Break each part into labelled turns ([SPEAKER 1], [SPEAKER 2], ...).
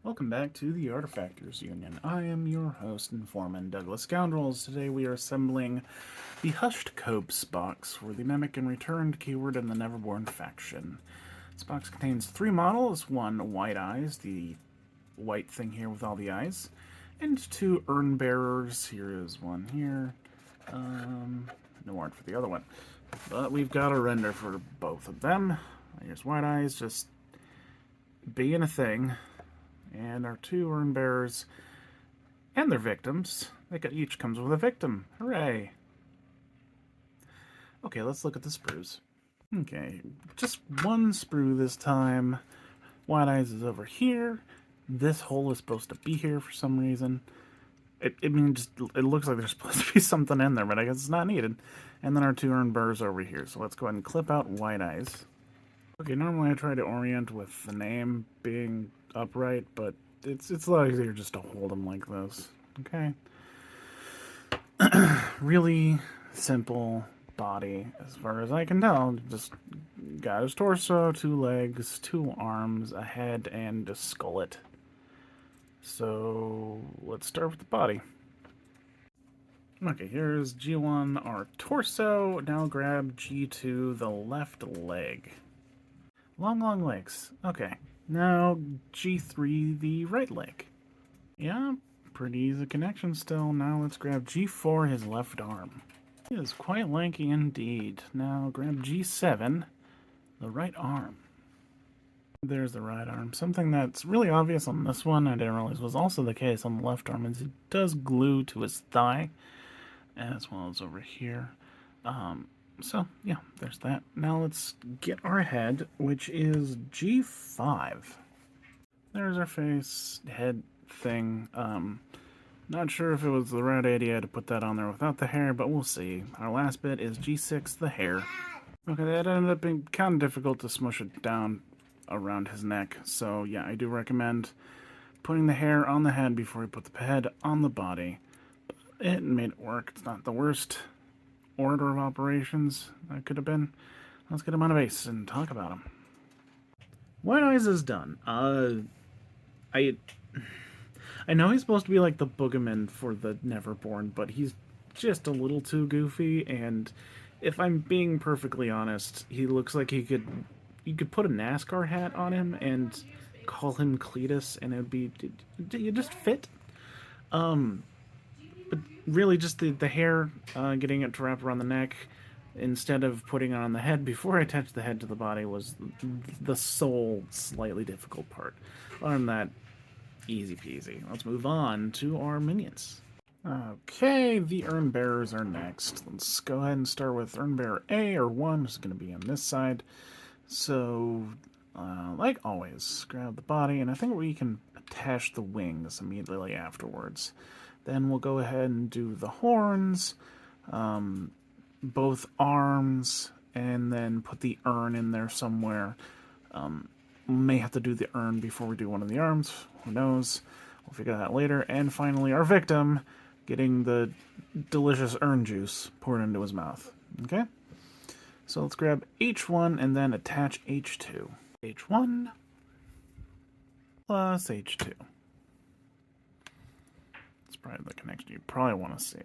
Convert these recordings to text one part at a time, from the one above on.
[SPEAKER 1] Welcome back to the Artefactors Union. I am your host and foreman, Douglas Scoundrels. Today we are assembling the Hushed Copse box for the Mimic and Returned keyword in the Neverborn faction. This box contains 3 models, 1 White Eyes, the white thing here with all the eyes, and 2 Urnbearers. Here is one here. No warrant for the other one. But we've got a render for both of them. Here's White Eyes, just being a thing. And our 2 Urnbearers and their victims. Each comes with a victim. Hooray! Okay, let's look at the sprues. Okay, just 1 sprue this time. White Eyes is over here. This hole is supposed to be here for some reason. It looks like there's supposed to be something in there, but I guess it's not needed. And then our 2 Urnbearers over here. So let's go ahead and clip out White Eyes. Okay, normally I try to orient with the name being upright, but it's a lot easier just to hold them like this. Okay? Really simple body, as far as I can tell. Just got his torso, 2 legs, 2 arms, a head, and a skullet. So let's start with the body. Okay, here's G1, our torso. Now grab G2, the left leg. Long legs. Okay. Now G3, the right leg. Yeah, pretty easy connection still. Now let's grab G4, his left arm. He is quite lanky indeed. Now grab G7, the right arm. There's the right arm. Something that's really obvious on this one, I didn't realize was also the case on the left arm, is it does glue to his thigh, as well as over here. So, yeah, there's that. Now let's get our head, which is G5. There's our face, head thing. Not sure if it was the right idea to put that on there without the hair, but we'll see. Our last bit is G6, the hair. Okay, that ended up being kind of difficult to smush it down around his neck. So, yeah, I do recommend putting the hair on the head before you put the head on the body. It made it work. It's not the worst order of operations that could have been. Let's get him on a base and talk about him. White Eyes is done. I know he's supposed to be like the boogeyman for the Neverborn, but he's just a little too goofy, and if I'm being perfectly honest, he looks like you could put a NASCAR hat on him and call him Cletus, and it'd be, you just fit. But really, just the hair, getting it to wrap around the neck, instead of putting it on the head before I attached the head to the body, was the sole slightly difficult part. Other than that, easy peasy. Let's move on to our minions. Okay, the Urnbearers are next. Let's go ahead and start with Urnbearer A, or 1, who's going to be on this side. So, like always, grab the body, and I think we can attach the wings immediately afterwards. Then we'll go ahead and do the horns, both arms, and then put the urn in there somewhere. May have to do the urn before we do one of the arms. Who knows? We'll figure that out later. And finally, our victim getting the delicious urn juice poured into his mouth. Okay? So let's grab H1 and then attach H2. H1 plus H2. Probably the connection you probably want to see.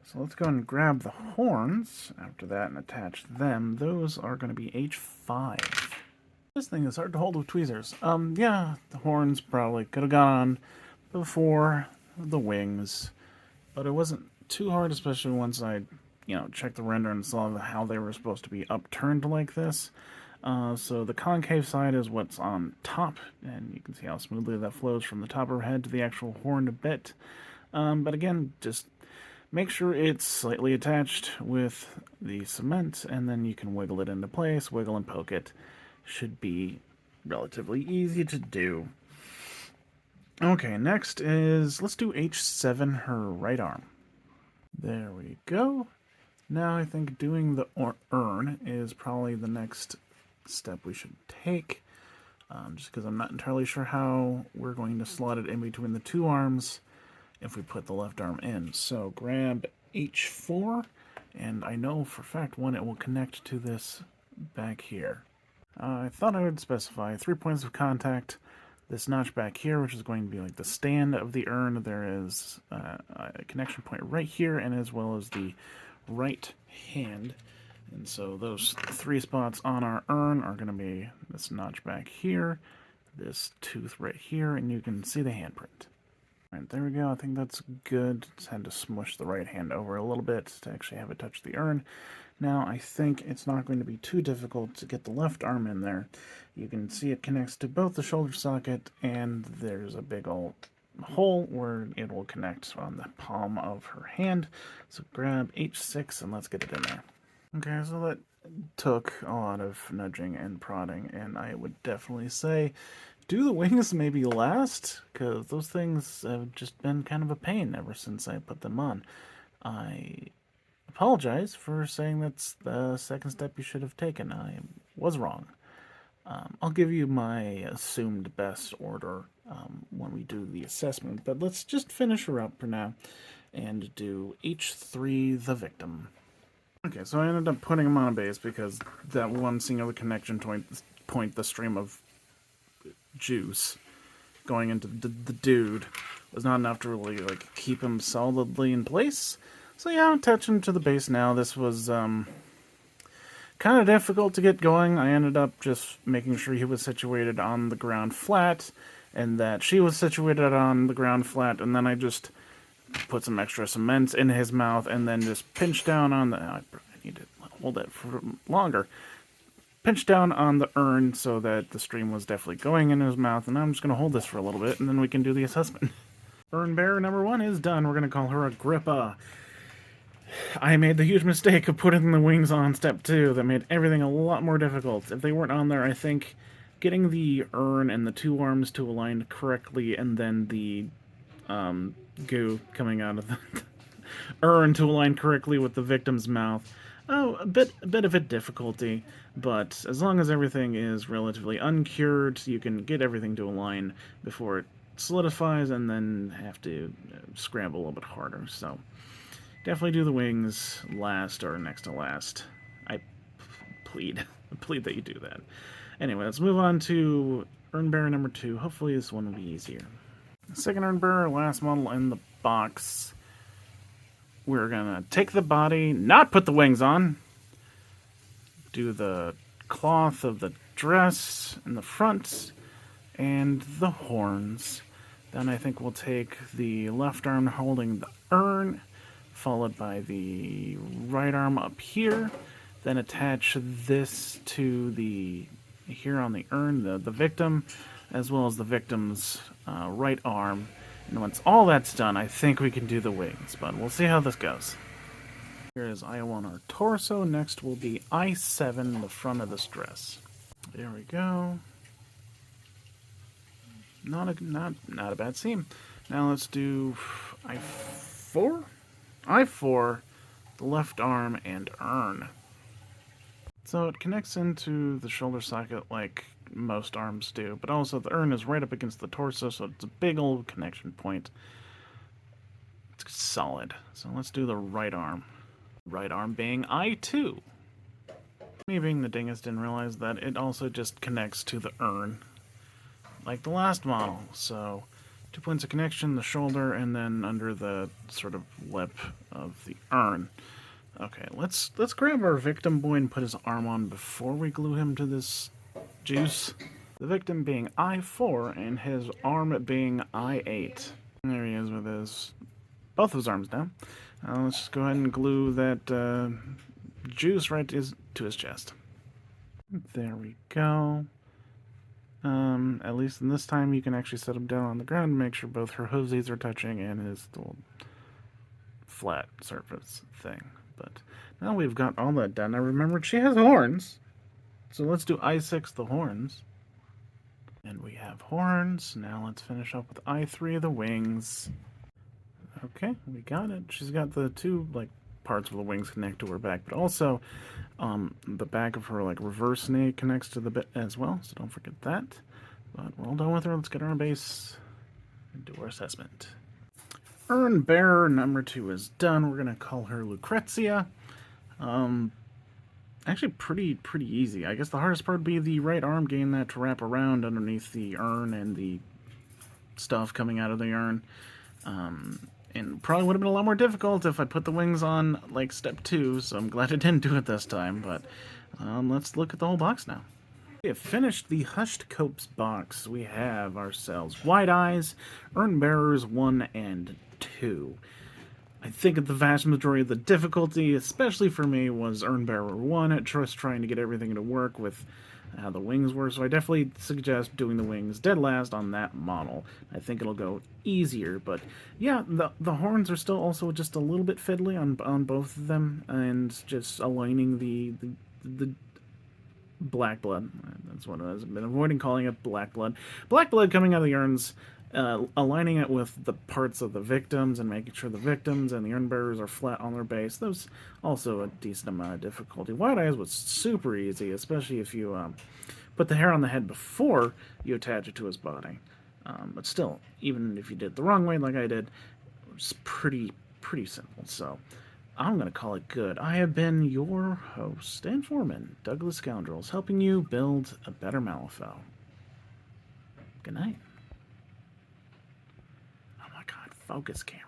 [SPEAKER 1] So let's go and grab the horns after that and attach them. Those are going to be H5. This thing is hard to hold with tweezers. Yeah, the horns probably could have gone on before the wings, but it wasn't too hard, especially once I, checked the render and saw how they were supposed to be upturned like this. So the concave side is what's on top, and you can see how smoothly that flows from the top of her head to the actual horned bit. But again, just make sure it's slightly attached with the cement, and then you can wiggle it into place, wiggle and poke it. Should be relatively easy to do. Okay, next is, let's do H7, her right arm. There we go. Now I think doing the urn is probably the next step we should take, just because I'm not entirely sure how we're going to slot it in between the 2 arms if we put the left arm in. So grab H4, and I know for a fact when it will connect to this back here. I thought I would specify 3 points of contact this notch back here, which is going to be like the stand of the urn. There is a connection point right here, and as well as the right hand. And so those 3 spots on our urn are going to be this notch back here, this tooth right here, and you can see the handprint. All right, there we go. I think that's good. Just had to smush the right hand over a little bit to actually have it touch the urn. Now I think it's not going to be too difficult to get the left arm in there. You can see it connects to both the shoulder socket, and there's a big old hole where it will connect on the palm of her hand. So grab H6 and let's get it in there. Okay, so that took a lot of nudging and prodding, and I would definitely say do the wings maybe last, because those things have just been kind of a pain ever since I put them on. I apologize for saying that's the second step you should have taken. I was wrong. I'll give you my assumed best order when we do the assessment, but let's just finish her up for now and do H3 the victim. Okay, so I ended up putting him on a base because that one singular connection point, the stream of juice going into the dude was not enough to really like keep him solidly in place. So yeah, I'm attaching him to the base now. This was kind of difficult to get going. I ended up just making sure he was situated on the ground flat, and that she was situated on the ground flat, and then I just put some extra cement in his mouth, and then just pinch down on the... I need to hold it for longer. Pinch down on the urn so that the stream was definitely going in his mouth, and I'm just going to hold this for a little bit, and then we can do the assessment. Urnbearer number 1 is done. We're going to call her Agrippa. I made the huge mistake of putting the wings on step 2. That made everything a lot more difficult. If they weren't on there, I think getting the urn and the 2 arms to align correctly, and then the goo coming out of the urn to align correctly with the victim's mouth. Oh, a bit of a difficulty, but as long as everything is relatively uncured, you can get everything to align before it solidifies, and then have to scramble a little bit harder. So definitely do the wings last or next to last. I plead that you do that. Anyway, let's move on to Urnbearer number 2. Hopefully this one will be easier. Second Urnbearer, last model in the box. We're gonna take the body, not put the wings on, do the cloth of the dress in the front, and the horns. Then I think we'll take the left arm holding the urn, followed by the right arm up here, then attach this to the, here on the urn, the victim, as well as the victim's right arm. And once all that's done, I think we can do the wings, but we'll see how this goes. Here is I1 our torso. Next will be I7, the front of this dress. There we go. Not a bad seam. Now let's do I4? I4, the left arm, and urn. So it connects into the shoulder socket like most arms do, but also the urn is right up against the torso, so it's a big old connection point. It's solid. So let's do the right arm. Right arm being I2. Me being the dingus didn't realize that it also just connects to the urn, like the last model. So 2 points of connection, the shoulder, and then under the sort of lip of the urn. Okay, let's grab our victim boy and put his arm on before we glue him to this juice. The victim being I4 and his arm being I8. There he is with both of his arms down. Let's just go ahead and glue that juice right to his chest. There we go. At least in this time you can actually set him down on the ground and make sure both her hoosies are touching and his little flat surface thing. But now we've got all that done. I remembered she has horns. So let's do I6, the horns. And we have horns. Now let's finish up with I3, the wings. Okay, we got it. She's got the 2 like parts of the wings connect to her back, but also the back of her like reverse knee connects to the bit as well, so don't forget that. But we're all done with her. Let's get her on base and do our assessment. Urnbearer number 2 is done. We're gonna call her Lucrezia. actually pretty easy. I guess the hardest part would be the right arm, getting that to wrap around underneath the urn and the stuff coming out of the urn. And probably would have been a lot more difficult if I put the wings on, like, step 2, so I'm glad I didn't do it this time, but let's look at the whole box now. We have finished the Hushed Copse box. We have ourselves Wide Eyes, Urnbearers 1 and 2. I think the vast majority of the difficulty, especially for me, was Urnbearer 1 at just trying to get everything to work with how the wings were, so I definitely suggest doing the wings dead last on that model. I think it'll go easier, but yeah, the horns are still also just a little bit fiddly on both of them, and just aligning the black blood. That's what it is. I've been avoiding calling it black blood. Black blood coming out of the urns, aligning it with the parts of the victims and making sure the victims and the urn bearers are flat on their base. That was also a decent amount of difficulty. Wide Eyes was super easy, especially if you put the hair on the head before you attach it to his body. But still, even if you did it the wrong way like I did, it was pretty simple. So I'm going to call it good. I have been your host and foreman, Douglas Scoundrels, helping you build a better Malifaux. Good night. Oh my god, focus camera.